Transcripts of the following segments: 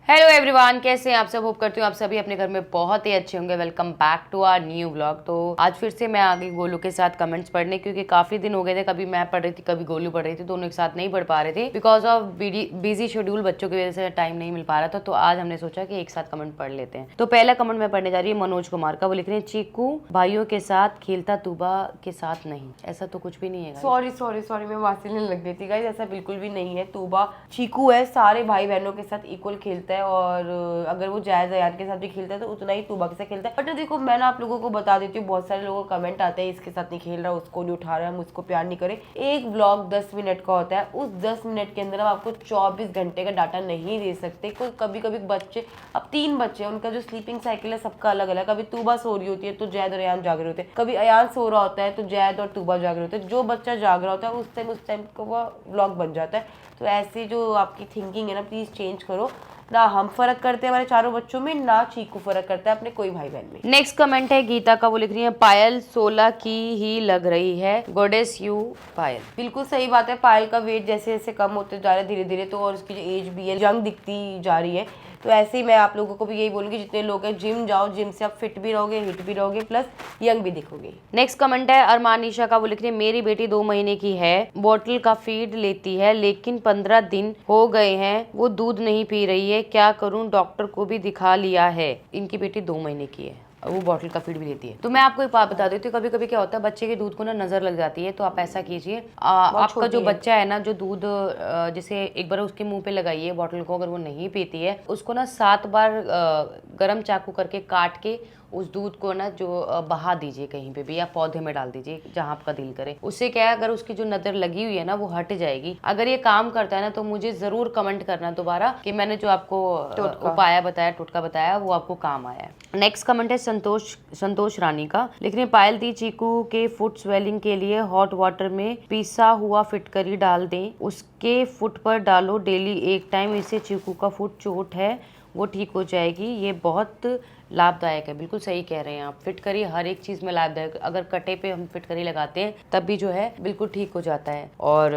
Hello everyone, कैसे हैं आप सब। होप करती हूँ आप सभी अपने घर में बहुत ही अच्छे होंगे। Welcome back to our new vlog. तो आज फिर से मैं आ गई गोलू के साथ कमेंट्स पढ़ने, क्योंकि काफी दिन हो गए थे। कभी मैं पढ़ रही थी, कभी गोलू पढ़ रही थी, दोनों एक साथ नहीं पढ़ पा रहे थे बिकॉज ऑफ बिजी शेड्यूल। बच्चों की वजह से टाइम नहीं मिल पा रहा था। तो आज हमने सोचा कि एक साथ कमेंट पढ़ लेते हैं। तो पहला कमेंट मैं पढ़ने जा रही हूँ मनोज कुमार का। वो लिख रहे हैं, चीकू भाइयों के साथ खेलता, तूबा के साथ नहीं। ऐसा तो कुछ भी नहीं है। सॉरी मैं वासी लेने लग गई थी गाइस। ऐसा बिल्कुल भी नहीं है। तूबा चीकू है, सारे भाई बहनों के साथ इक्वल खेलता है, और अगर वो जायज अयान के साथ भी खेलता है तो उतना ही तूबा के साथ खेलता है। बट देखो, मैं ना आप लोगों को बता देती हूँ, बहुत सारे लोगों का कमेंट आते हैं इसके साथ नहीं खेल रहा, उसको नहीं उठा रहा, हम उसको प्यार नहीं करें। एक व्लॉग 10 मिनट का होता है, उस 10 मिनट के अंदर हम आपको 24 घंटे का डाटा नहीं दे सकते। कोई कभी कभी बच्चे, अब 3 बच्चे हैं, उनका जो स्लीपिंग साइकिल है सबका अलग अलग। कभी तूबा सो रही होती है तो जैद और अयान जाग रहे होते हैं, कभी अयान सो रहा होता है तो जैद और तूबा जाग रहे होते हैं। जो बच्चा जाग रहा होता है उस टाइम को वो व्लॉग बन जाता है। तो ऐसी जो आपकी थिंकिंग है ना, प्लीज चेंज करो। ना हम फर्क करते हैं हमारे चारों बच्चों में, ना चीकू फर्क करता है अपने कोई भाई बहन में। नेक्स्ट कमेंट है गीता का। वो लिख रही है, पायल 16 की ही लग रही है, गॉडेस यू पायल। बिल्कुल सही बात है। पायल का वेट जैसे जैसे कम होते जा रहा है धीरे धीरे, तो और उसकी जो एज भी है यंग दिखती जा रही है। तो ऐसे ही मैं आप लोगों को भी यही बोलूंगी, जितने लोग हैं जिम जाओ, जिम से आप फिट भी रहोगे, हिट भी रहोगे, प्लस यंग भी दिखोगे। नेक्स्ट कमेंट है अरमान ईशा का। वो लिख रही है, मेरी बेटी 2 महीने की है, बोतल का फीड लेती है, लेकिन 15 दिन हो गए हैं वो दूध नहीं पी रही है, क्या करूं, डॉक्टर को भी दिखा लिया है। इनकी बेटी 2 महीने की है, वो बॉटल का फीड भी लेती है। तो मैं आपको एक बात बता देती हूँ, कभी कभी क्या होता है, बच्चे के दूध को ना नजर लग जाती है। तो आप ऐसा कीजिए, आपका जो बच्चा है ना, जो दूध जैसे एक बार उसके मुंह पे लगाइए बॉटल को, अगर वो नहीं पीती है उसको ना 7 बार गरम चाकू करके काट के उस दूध को ना जो बहा दीजिए कहीं पे भी, या पौधे में डाल दीजिए जहां आपका दिल करे। उससे क्या है, अगर उसकी जो नजर लगी हुई है ना वो हट जाएगी। अगर ये काम करता है ना तो मुझे जरूर कमेंट करना दोबारा कि मैंने जो आपको उपाय बताया, टोटका बताया, वो आपको काम आया है। नेक्स्ट कमेंट है संतोष रानी का। लिख रहे हैं, पायल दी, चीकू के फुट स्वेलिंग के लिए हॉट वाटर में पिसा हुआ फिटकरी डाल दें, उसके फुट पर डालो डेली 1 टाइम, इससे चीकू का फुट चोट है वो ठीक हो जाएगी। ये बहुत लाभदायक है। बिल्कुल सही कह रहे हैं आप। फिटकरी हर एक चीज़ में लाभदायक। अगर कटे पे हम फिटकरी लगाते हैं तब भी जो है बिल्कुल ठीक हो जाता है। और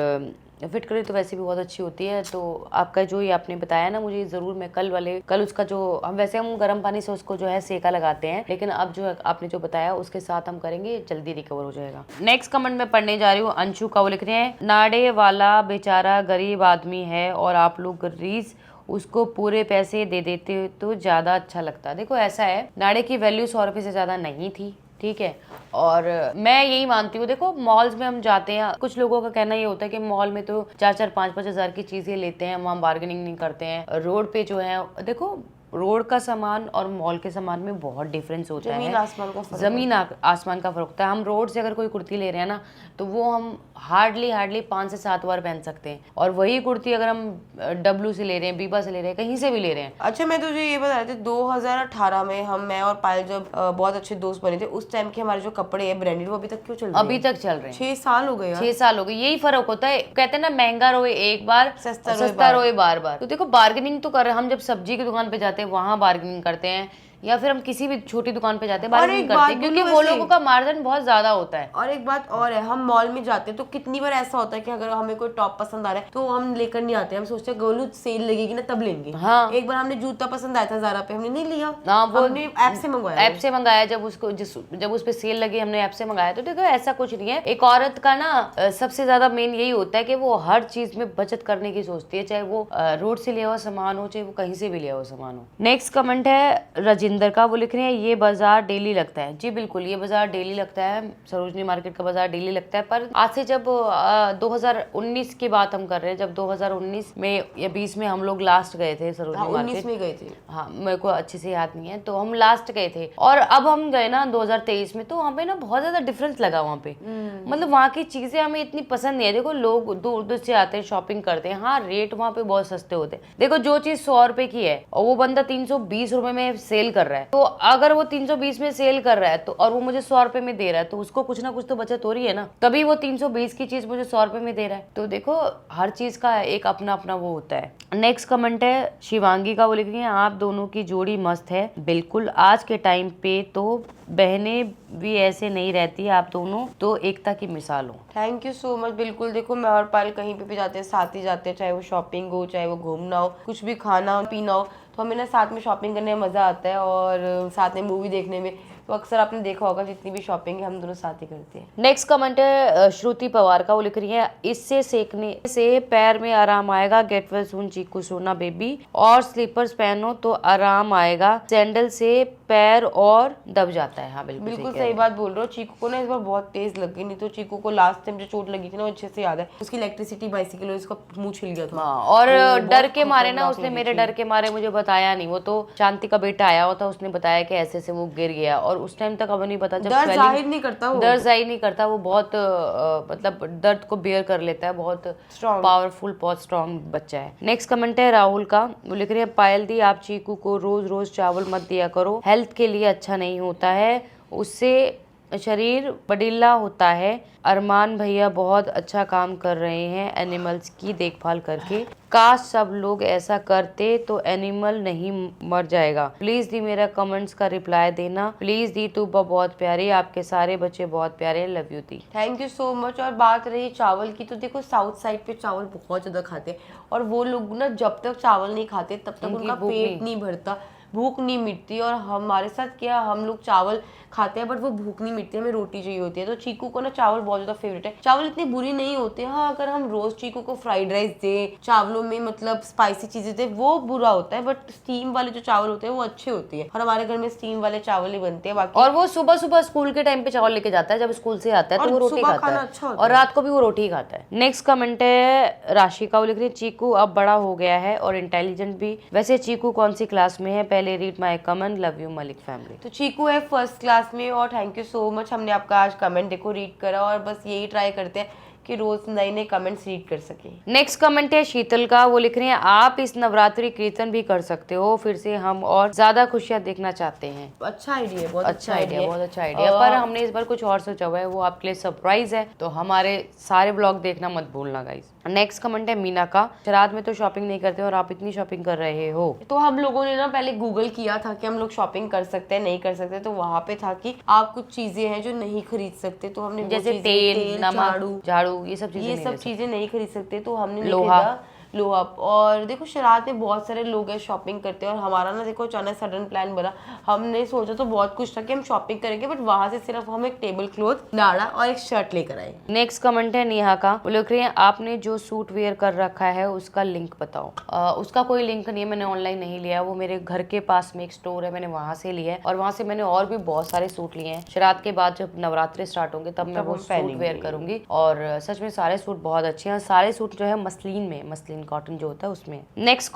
फिटकरी तो वैसे भी बहुत अच्छी होती है। तो आपका जो ये आपने बताया ना, मुझे ज़रूर, मैं कल उसका जो हम गर्म पानी से उसको जो है सेका लगाते हैं, लेकिन अब जो है आपने जो बताया उसके साथ हम करेंगे, जल्दी रिकवर हो जाएगा। नेक्स्ट कमेंट में पढ़ने जा रही हूँ अंशु का। वो लिख रहे हैं, नाड़े वाला बेचारा गरीब आदमी है और आप लोग रीस उसको पूरे पैसे दे देते तो ज़्यादा अच्छा लगता। देखो ऐसा है, नाड़े की वैल्यू 100 रुपये से ज़्यादा नहीं थी, ठीक है। और मैं यही मानती हूँ, देखो मॉल्स में हम जाते हैं, कुछ लोगों का कहना ये होता है कि मॉल में तो 4-4, 5-5 हज़ार की चीज़ें लेते हैं, वहाँ बार्गेनिंग नहीं करते हैं। रोड पे जो है, देखो रोड का सामान और मॉल के सामान में बहुत डिफरेंस होता है। जमीन आसमान का फर्क होता है। हम रोड से अगर कोई कुर्ती ले रहे हैं ना, तो वो हम हार्डली 5 से 7 बार पहन सकते हैं, और वही कुर्ती अगर हम डब्लू से ले रहे हैं, बीबा से ले रहे हैं, कहीं से भी ले रहे हैं। अच्छा, मैं तुझे ये बता रही थी, 2018 में मैं और पायल जब बहुत अच्छे दोस्त बने थे, उस टाइम के हमारे जो कपड़े हैं ब्रांडेड, वो अभी तक क्यों चल रहे हैं? अभी तक चल रहे हैं। 6 साल हो गए। 6 साल हो गए। यही फर्क होता है। कहते हैं ना, महंगा रोए एक बार, सस्ता रोए बार बार। तो देखो बार्गेनिंग तो कर रहे हैं हम। जब सब्जी की दुकान पे जाते हैं वहां बार्गेनिंग करते हैं, या फिर हम किसी भी छोटी दुकान पे जाते हैं बार्गेनिंग करते हैं, क्योंकि वो लोगों का मार्जिन बहुत ज्यादा होता है। और एक बात और है, हम मॉल में जाते हैं तो कितनी बार ऐसा होता है कि अगर हमें कोई टॉप पसंद आ रहा है तो हम लेकर नहीं आते, हम सोचते हैं गोलू सेल लगेगी ना तब लेंगे। हाँ। एक बार हमने जूता पसंद आया था ज़ारा पे, हमने नहीं लिया। हाँ, वो हमने ऐप से मंगवाया। जब उस पे सेल लगी हमने ऐप से मंगाया। तो देखो ऐसा कुछ नहीं है। एक औरत का ना सबसे ज्यादा मेन यही होता है कि वो हर चीज में बचत करने की सोचती है, चाहे वो रोड से लिया हुआ सामान हो, चाहे वो कहीं से भी लिया हुआ सामान हो। नेक्स्ट कमेंट है राजिंदर का। वो लिख रहे हैं, ये बाजार डेली लगता है। जी बिल्कुल, ये बाजार डेली लगता है। सरोजनी मार्केट का बाजार डेली लगता है। पर आज से जब 2019 की बात हम कर रहे हैं, जब 2019 में या 20 में हम लोग लास्ट गए थे सरोजनी मार्केट। 19 में गए थे। हाँ, मेरे को अच्छे से याद नहीं है, तो हम लास्ट गए थे। और अब हम गए ना 2023 में, तो वहाँ पे ना बहुत ज्यादा डिफरेंस लगा वहाँ पे। मतलब वहाँ की चीजें हमें इतनी पसंद नहीं है। देखो लोग दूर दूर से आते हैं, शॉपिंग करते हैं। हाँ, रेट वहाँ पे बहुत सस्ते होते हैं। देखो जो चीज 100 रुपए की है और वो बंदा 320 रुपए में सेल कर रहा है, तो अगर वो 320 में सेल कर रहा है तो, और वो मुझे 100 रुपए में दे रहा है, तो उसको कुछ ना कुछ तो बचत हो रही है ना। तभी वो 320 की चीज मुझे 100 रुपए में दे रहा है। तो देखो हर चीज का एक अपना अपना वो होता है। नेक्स्ट कमेंट है शिवांगी का। वो लिख रही है, आप दोनों की जोड़ी मस्त है। बिल्कुल, आज के टाइम पे तो बहनें भी ऐसे नहीं रहती, आप दोनों तो एकता की मिसाल हो। Thank you so much. बिल्कुल, देखो मैं और पायल कहीं पे भी जाते हैं साथ ही जाते हैं, चाहे वो शॉपिंग हो, चाहे वो घूमना हो, कुछ भी खाना पीना हो, तो हमें ना साथ में शॉपिंग करने में मज़ा आता है और साथ में मूवी देखने में। तो अक्सर आपने देखा होगा जितनी भी शॉपिंग है हम दोनों साथ ही करते हैं। नेक्स्ट कमेंट है श्रुति पवार का। वो लिख रही है इससे सेकने से पैर में आराम आएगा, गेट वेल सून चीकू सोना बेबी, और स्लीपर्स पहनो तो आराम आएगा, सैंडल से पैर और दब जाता है। हाँ बिल्कुल सही बात बोल रहे हो। चीकू को ना इस बार बहुत तेज लग गई, नहीं तो चीकू को लास्ट टाइम जो चोट लगी थी ना वो अच्छे से याद है। उसकी इलेक्ट्रिसिटी बाइसिकल उसका मुंह छिल गया था। हाँ, और डर के मारे ना उसने, मेरे डर के मारे मुझे बताया नहीं। वो तो शांति का बेटा आया हुआ था, उसने बताया कि ऐसे से वो गिर गया, और उस टाइम तक अब नहीं पता। जब डर जाहिर नहीं करता वो, दर्द जाहिर नहीं करता वो, बहुत मतलब दर्द को बेयर कर लेता है, बहुत स्ट्रॉन्ग, पावरफुल, बहुत स्ट्रॉन्ग बच्चा है। नेक्स्ट कमेंट है राहुल का। वो लिख रहे हैं पायल दी आप चीकू को रोज रोज चावल मत दिया करो, हेल्थ के लिए अच्छा नहीं होता है, उससे शरीर बडीला होता है। अरमान भैया बहुत अच्छा काम कर रहे हैं एनिमल्स की देखभाल करके, काश सब लोग ऐसा करते तो एनिमल नहीं मर जाएगा। प्लीज दी मेरा कमेंट्स का रिप्लाई देना प्लीज दी, तू बहुत प्यारी, आपके सारे बच्चे बहुत प्यारे, love you the. Thank you so much. और बात रही चावल की, तो देखो साउथ साइड पे चावल बहुत ज्यादा खाते हैं, और वो लोग ना जब तक चावल नहीं खाते तब तक उनका पेट नहीं भरता, भूख नहीं मिटती। और हमारे साथ क्या, हम लोग चावल खाते हैं बट वो भूख नहीं मिटती, हमें रोटी चाहिए होती है। तो चीकू को ना चावल बहुत ज्यादा फेवरेट है। चावल इतनी बुरी नहीं होते, हाँ अगर हम रोज चीकू को फ्राइड राइस दे, चावलों में मतलब स्पाइसी चीजें दे, वो बुरा होता है, बट स्टीम वाले जो चावल होते हैं वो अच्छे होते हैं, और हमारे घर में स्टीम वाले चावल ही बनते हैं। बाकी और वो सुबह सुबह स्कूल के टाइम पे चावल लेके जाता है, जब स्कूल से आता है तो वो रोटी खाता है, अच्छा और रात को भी वो रोटी ही खाता है। नेक्स्ट कमेंट है राशि का। वो लिख रही है चीकू अब बड़ा हो गया है और इंटेलिजेंट भी। वैसे चीकू कौन सी क्लास में है, पहले read my comment, love you Malik family. तो चीकू है फर्स्ट क्लास में, और थैंक यू सो मच, हमने आपका आज कमेंट देखो रीड करा, और बस यही ट्राई करते हैं कि रोज नए नए कमेंट्स रीड कर सके। नेक्स्ट कमेंट है शीतल का। वो लिख रहे हैं आप इस नवरात्रि कीर्तन भी कर सकते हो, फिर से हम और ज्यादा खुशियां देखना चाहते हैं। अच्छा आइडिया है, बहुत अच्छा आइडिया, बहुत अच्छा आइडिया। पर हमने इस बार कुछ और सोचा हुआ है, वो आपके लिए सरप्राइज है, तो हमारे सारे ब्लॉग देखना मत भूलना गाइस। नेक्स्ट कमेंट है मीना का। शराद में तो शॉपिंग नहीं करते और आप इतनी शॉपिंग कर रहे हो। तो हम लोगों ने ना पहले गूगल किया था कि हम लोग शॉपिंग कर सकते हैं नहीं कर सकते, तो वहाँ पे था कि आप कुछ चीजें हैं जो नहीं खरीद सकते, तो हमने जैसे तेल, नमक, झाड़ू, ये सब चीजें नहीं खरीद सकते, तो हमने लोहा, और देखो शराब में बहुत सारे लोग हैं शॉपिंग करते हैं, और हमारा ना देखो अचानक सडन प्लान बना। हमने सोचा तो बहुत कुछ था कि हम शॉपिंग करेंगे, बट वहां से सिर्फ हम एक टेबल क्लॉथ, नाड़ा और एक शर्ट लेकर आए। नेक्स्ट कमेंट है नेहा का। वो लिख रही है आपने जो सूट वेयर कर रखा है उसका लिंक बताओ। उसका कोई लिंक नहीं है, मैंने ऑनलाइन नहीं लिया, वो मेरे घर के पास में एक स्टोर है, मैंने वहां से लिया है, और वहां से मैंने और भी बहुत सारे सूट लिए हैं। शराब के बाद जब नवरात्रि स्टार्ट होंगे तब मैं वो सूट वेयर करूंगी, और सच में सारे सूट बहुत अच्छे हैं। सारे सूट जो है मसलिन कॉटन जो होता है उसमें। नेक्स्ट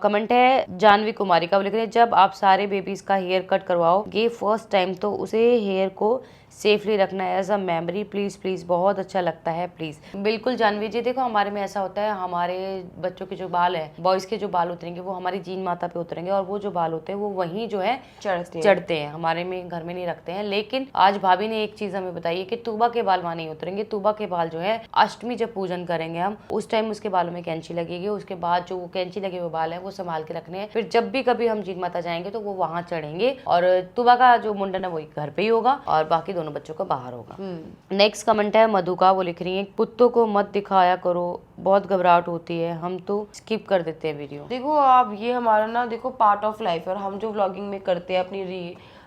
कमेंट है जानवी कुमारी का। वो लिख रहे हैं जब आप सारे बेबीज का हेयर कट करवाओगे फर्स्ट टाइम तो उसे हेयर को सेफली रखना as a memory, please please, बहुत अच्छा लगता है प्लीज। बिल्कुल जानवी जी, देखो हमारे में ऐसा होता है, हमारे बच्चों के जो बाल है, बॉयज के जो बाल उतरेंगे वो हमारी जीन माता पे उतरेंगे, और वो जो बाल होते हैं वो वहीं जो है चढ़ते हैं, हमारे में घर में नहीं रखते हैं। लेकिन आज भाभी ने एक चीज हमें बताई है कि तूबा के बाल वहाँ नहीं उतरेंगे। तूबा के बाल जो है अष्टमी जब पूजन करेंगे हम, उस टाइम उसके बालों में कैंची लगेगी, उसके बाद जो वो कैंची लगे हुए बाल है वो संभाल के रखने हैं, फिर जब भी कभी हम जीन माता जाएंगे तो वो वहाँ चढ़ेंगे, और तूबा का जो मुंडन है वही घर पे ही होगा, और बाकी दोनों बच्चों का बाहर होगा। नेक्स्ट कमेंट है मधु का। वो लिख रही है कुत्तों को मत दिखाया करो, बहुत घबराहट होती है, हम तो स्किप कर देते हैं वीडियो। देखो आप, ये हमारा ना देखो पार्ट ऑफ लाइफ है, और हम जो व्लॉगिंग में करते हैं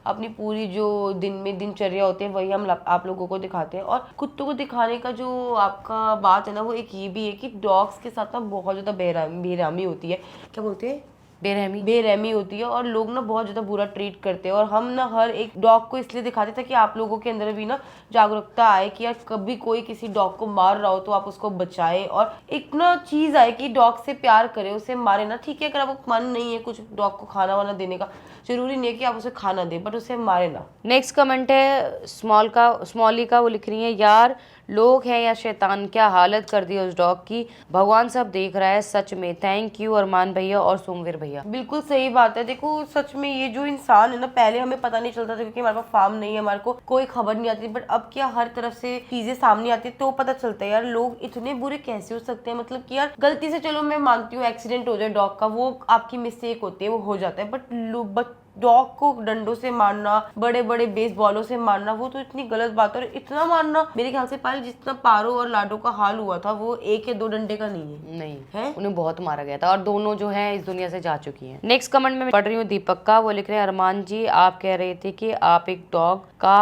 अपनी पूरी जो दिन में दिनचर्या होती है वही हम आप लोगों को दिखाते हैं। और कुत्तों को दिखाने का जो आपका बात है ना, वो एक ये भी है कि डॉग्स के साथ ना बहुत ज्यादा बेरहमी होती है, क्या बोलते हैं, बेरहमी होती है, और लोग ना बहुत ज्यादा बुरा ट्रीट करते हैं। और हम ना हर एक डॉग को इसलिए दिखाते थे कि आप लोगों के अंदर भी ना जागरूकता आए कि यार कभी कोई किसी डॉग को मार रहा हो तो आप उसको बचाएं, और एक ना चीज आए कि डॉग से प्यार करें, उसे मारे ना। ठीक है, अगर आपको मन नहीं है कुछ डॉग को खाना वाना देने का, जरूरी नहीं है कि आप उसे खाना दें, बट उसे मारे ना। नेक्स्ट कमेंट है स्मॉली का। वो लिख रही है यार लोग हैं या शैतान, क्या हालत कर दी उस डॉग की, भगवान सब देख रहा है सच में। थैंक यू अरमान भैया और सोमवीर भैया। बिल्कुल सही बात है। देखो सच में ये जो इंसान है ना, पहले हमें पता नहीं चलता था क्योंकि हमारे पास फार्म नहीं है, हमारे को कोई खबर नहीं आती, बट अब क्या हर तरफ से चीजें सामने आती है तो पता चलता है यार लोग इतने बुरे कैसे हो सकते हैं। मतलब कि यार गलती से, चलो मैं मानती हूँ एक्सीडेंट हो जाए डॉग का, वो आपकी मिस्टेक होती है, वो हो जाता है, बट डॉग को डंडों से मारना, बड़े बड़े बेसबॉलों से मारना, वो तो इतनी गलत बात है। और इतना मारना, मेरे ख्याल से पायल जितना पारो और लाडो का हाल हुआ था वो 1 या 2 डंडे का नहीं है। नहीं है, उन्हें बहुत मारा गया था और दोनों जो है इस दुनिया से जा चुकी हैं। नेक्स्ट कमेंट में पढ़ रही हूँ दीपक का, वो लिख रहे हैं अरमान जी आप कह रहे थे कि आप एक डॉग का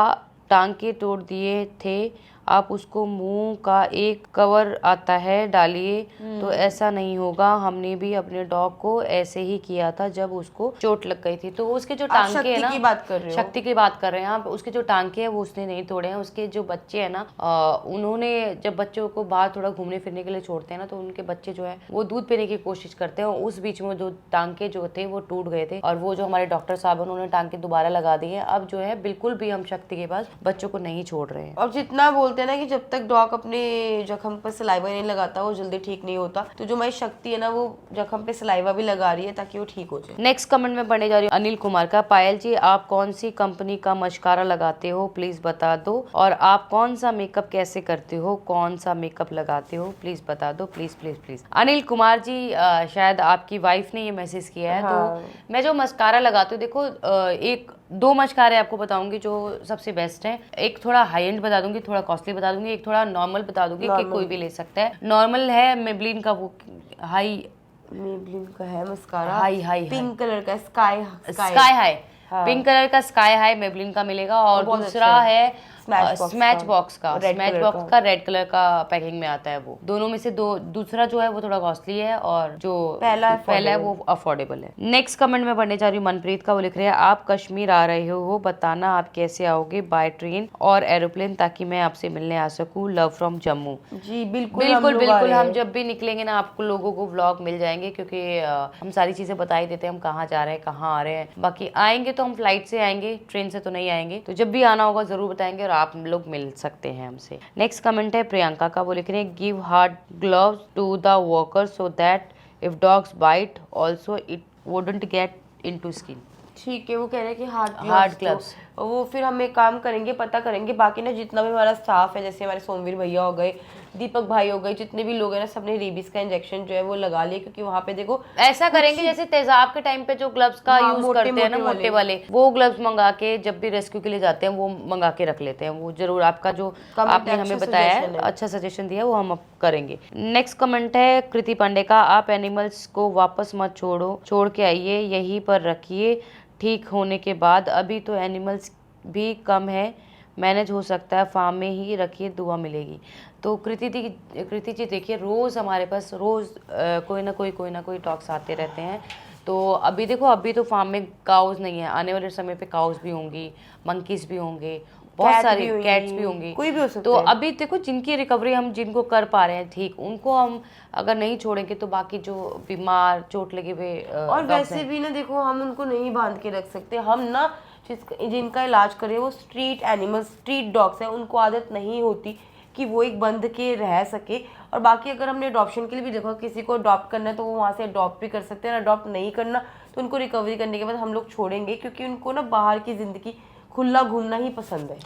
टांके तोड़ दिए थे, आप उसको मुंह का एक कवर आता है डालिए तो ऐसा नहीं होगा। हमने भी अपने डॉग को ऐसे ही किया था जब उसको चोट लग गई थी। तो उसके जो टांके है ना, की बात कर रहे हो? शक्ति की बात कर रहे हैं आप। उसके जो टांके हैं वो उसने नहीं तोड़े हैं। उसके जो बच्चे हैं ना, उन्होंने जब बच्चों को बाहर थोड़ा घूमने फिरने के लिए छोड़ते हैं ना, तो उनके बच्चे जो है वो दूध पीने की कोशिश करते हैं। उस बीच में जो टांके जो थे वो टूट गए थे और वो जो हमारे डॉक्टर साहब उन्होंने टांके दोबारा लगा दिए। अब जो है बिल्कुल भी हम शक्ति के पास बच्चों को नहीं छोड़ रहे हैं। और जितना बोलते हैं ना कि जब तक डॉग अपने जख्म पर सलाइवा नहीं लगाता वो जल्दी ठीक नहीं होता, तो जो हमारी शक्ति है ना वो जख्म पे सलाइवा भी लगा रही है ताकि वो ठीक हो जाए। नेक्स्ट कमेंट में पढ़ने जा रही हूँ अनिल कुमार का, पायल जी आप कौन सी कंपनी का मस्कारा लगाते हो प्लीज बता दो, और आप कौन सा मेकअप कैसे करते हो, कौन सा मेकअप लगाते हो प्लीज बता दो, please please please. Anil Kumar ji शायद आपकी वाइफ ने ये मैसेज किया है। हाँ। तो मैं जो मस्कारा लगाती हूँ, देखो एक 2 मस्कारे आपको बताऊंगी जो सबसे बेस्ट है। एक थोड़ा हाई एंड बता दूंगी, थोड़ा कॉस्टली बता दूंगी, एक थोड़ा नॉर्मल बता दूंगी कि कोई भी ले सकता है। नॉर्मल है मेबलिन का वो हाई, मेबलिन का है मस्कारा हाई पिंक कलर का स्काई हाई, पिंक कलर का स्काई हाई मेबलिन का मिलेगा। और दूसरा है स्मैच बॉक्स का रेड कलर का पैकिंग में आता है। वो दोनों में से दूसरा जो है वो थोड़ा कॉस्टली है और जो पहला है वो अफोर्डेबल है। नेक्स्ट कमेंट में पढ़ने जा रही हूँ मनप्रीत का, वो लिख रहे हैं आप कश्मीर आ रहे हो, बताना आप कैसे आओगे, बाय ट्रेन और एरोप्लेन, ताकि मैं आपसे मिलने आ सकूँ, लव फ्रॉम जम्मू। जी बिल्कुल बिल्कुल बिल्कुल, हम जब भी निकलेंगे ना आपको लोगों को व्लॉग मिल जाएंगे, क्योंकि हम सारी चीजें बता ही देते हैं हम कहाँ जा रहे हैं कहाँ आ रहे हैं। बाकी आएंगे तो हम फ्लाइट से आएंगे, ट्रेन से तो नहीं आएंगे। तो जब भी आना होगा जरूर बताएंगे और आप लोग मिल सकते हैं हमसे। नेक्स्ट कमेंट है प्रियंका का, वो लिख रहे हैं give hard gloves to the worker so that if dogs bite also it wouldn't get into skin. ठीक है, वो कह रहे हैं कि हार्ड ग्लव्स। वो फिर हम एक काम करेंगे, पता करेंगे बाकी ना जितना भी हमारा स्टाफ है, जैसे हमारे सोमवीर भैया हो गए, दीपक भाई हो गए, जितने भी लोग हैं ना सबने रेबीज का इंजेक्शन जो है वो लगा लिए। क्योंकि वहाँ पे देखो ऐसा करेंगे जैसे तेजाब के टाइम पे जो ग्लव्स का यूज करते हैं ना मोटे वाले, वो ग्लव्स मंगा के जब भी रेस्क्यू के लिए जाते हैं वो मंगा के रख लेते हैं। वो जरूर आपका जो आपने हमें बताया है अच्छा सजेशन दिया, वो हम अब करेंगे। नेक्स्ट कमेंट है कृति पांडे का, आप एनिमल्स को वापस मत छोड़ के आइए, यहीं पर रखिए ठीक होने के बाद। अभी तो एनिमल्स भी कम है, मैनेज हो सकता है, फार्म में ही रखिए, दुआ मिलेगी। तो कृति जी देखिए रोज़ हमारे पास रोज़ कोई ना कोई टॉक्स आते रहते हैं। तो अभी देखो अभी तो फार्म में काउज नहीं है, आने वाले समय पे काउज भी होंगी, मंकीज भी होंगे, बहुत सारी कैट्स भी होंगी, कोई भी हो सकता तो अभी देखो जिनकी रिकवरी हम जिनको कर पा रहे हैं ठीक, उनको हम अगर नहीं छोड़ेंगे तो बाकी जो बीमार चोट लगे हुए और वैसे भी ना देखो हम उनको नहीं बांध के रख सकते। हम ना जिनका इलाज करें वो स्ट्रीट एनिमल्स, स्ट्रीट डॉग्स हैं, उनको आदत नहीं होती कि वो एक बंध के रह सके। और बाकी अगर हमने अडॉप्शन के लिए भी देखो किसी को अडॉप्ट करना है तो वो वहाँ से अडॉप्ट भी कर सकते हैं, अडॉप्ट नहीं करना तो उनको रिकवरी करने के बाद हम लोग छोड़ेंगे, क्योंकि उनको ना बाहर की जिंदगी खुला घूमना ही पसंद है।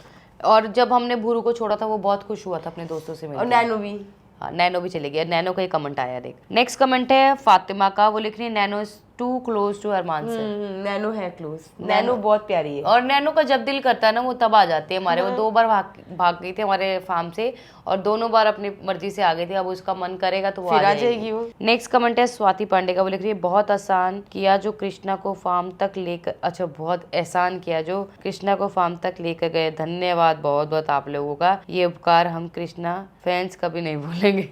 और जब हमने भूरू को छोड़ा था वो बहुत खुश हुआ था अपने दोस्तों से मिलकर। और नैनो भी, हाँ नैनो भी चले गया, नैनो का ही कमेंट आया देख। नेक्स्ट कमेंट है फातिमा का, वो लिख रही है Nano is too close to Arman से। नैनो है क्लोज, नैनो बहुत प्यारी है। और नैनो का जब दिल करता है ना वो तब आ जाती है हमारे। वो 2 बार भाग गई थी हमारे फार्म से और दोनों बार अपनी मर्जी से आ गई थी। अब उसका मन करेगा तो वो आ जाएगी वो। नेक्स्ट कमेंट है स्वाति पांडे का, वो लिख रही है बहुत आसान किया जो कृष्णा को फार्म तक लेकर, अच्छा बहुत एहसान किया जो कृष्णा को फार्म तक लेकर गए, धन्यवाद बहुत बहुत आप लोगों का, ये उपकार हम कृष्णा फैंस कभी नहीं भूलेंगे।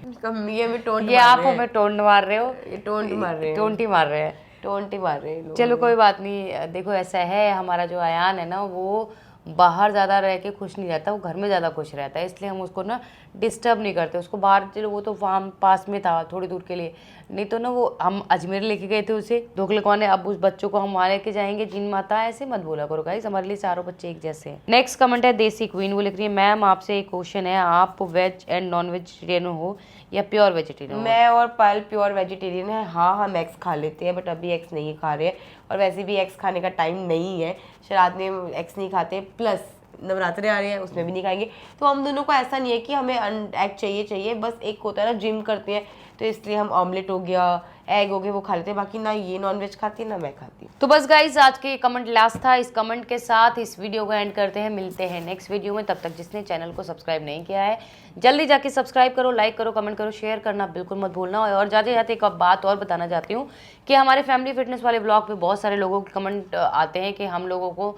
ये आप हमें टोंट मार रहे हो, टोंट मार रहे हैं, टोंटी मार रहे हैं, टोंटी मार रहे हैं। चलो कोई बात नहीं। देखो ऐसा है हमारा जो अयान है ना वो बाहर ज़्यादा रह के खुश नहीं रहता, वो घर में ज़्यादा खुश रहता है, इसलिए हम उसको ना डिस्टर्ब नहीं करते। उसको बाहर चलो, वो तो फार्म पास में था थोड़ी दूर के लिए, नहीं तो ना वो हम अजमेर लेके गए थे उसे धोखले कौन है। अब उस बच्चों को हम वहाँ लेके जाएंगे, जिन माता ऐसे मत बोला करो गाइस, हमारे लिए चारों बच्चे एक जैसे हैं। नेक्स्ट कमेंट है देसी क्वीन, वो लिख रही है मैम आपसे एक क्वेश्चन है, आप वेज एंड नॉन वेजिटेरियन हो या प्योर वेजिटेरियन? मैं और पायल प्योर वेजिटेरियन है। हाँ हम एग्स खा लेते हैं बट अभी एग्स नहीं खा रहे हैं, और वैसे भी एग्स खाने का टाइम नहीं है, शराब में एग्स नहीं खाते, प्लस नवरात्रे आ रहे हैं उसमें भी नहीं खाएंगे। तो हम दोनों को ऐसा नहीं है कि हमें एग चाहिए, बस एक होता है ना जिम करते हैं तो इसलिए हम ऑमलेट हो गया, एग हो गए वो खा लेते हैं, बाकी ना ये नॉनवेज खाती है ना मैं खाती हूँ। तो बस गाइज आज के कमेंट लास्ट था। इस कमेंट के साथ इस वीडियो को एंड करते हैं। मिलते हैं नेक्स्ट वीडियो में। तब तक जिसने चैनल को सब्सक्राइब नहीं किया है जल्दी जाके सब्सक्राइब करो, लाइक करो, कमेंट करो, शेयर करना बिल्कुल मत भूलना। और जाते जाते एक बात और बताना चाहती हूँ कि हमारे फैमिली फिटनेस वाले ब्लॉग पे बहुत सारे लोगों के कमेंट आते हैं कि हम लोगों को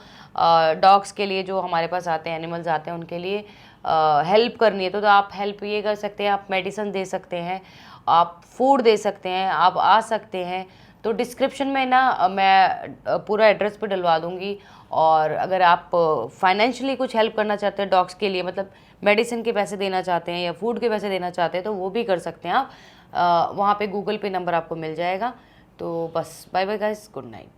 डॉग्स के लिए, जो हमारे पास आते हैं एनिमल्स आते हैं, उनके लिए हेल्प करनी है। तो आप हेल्प ये कर सकते हैं, आप मेडिसिन दे सकते हैं, आप फूड दे सकते हैं, आप आ सकते हैं। तो डिस्क्रिप्शन में ना मैं पूरा एड्रेस पे डलवा दूंगी। और अगर आप फाइनेंशियली कुछ हेल्प करना चाहते हैं डॉग्स के लिए, मतलब मेडिसिन के पैसे देना चाहते हैं या फूड के पैसे देना चाहते हैं, तो वो भी कर सकते हैं आप। वहाँ पे गूगल पे नंबर आपको मिल जाएगा। तो बस bye bye guys, good night.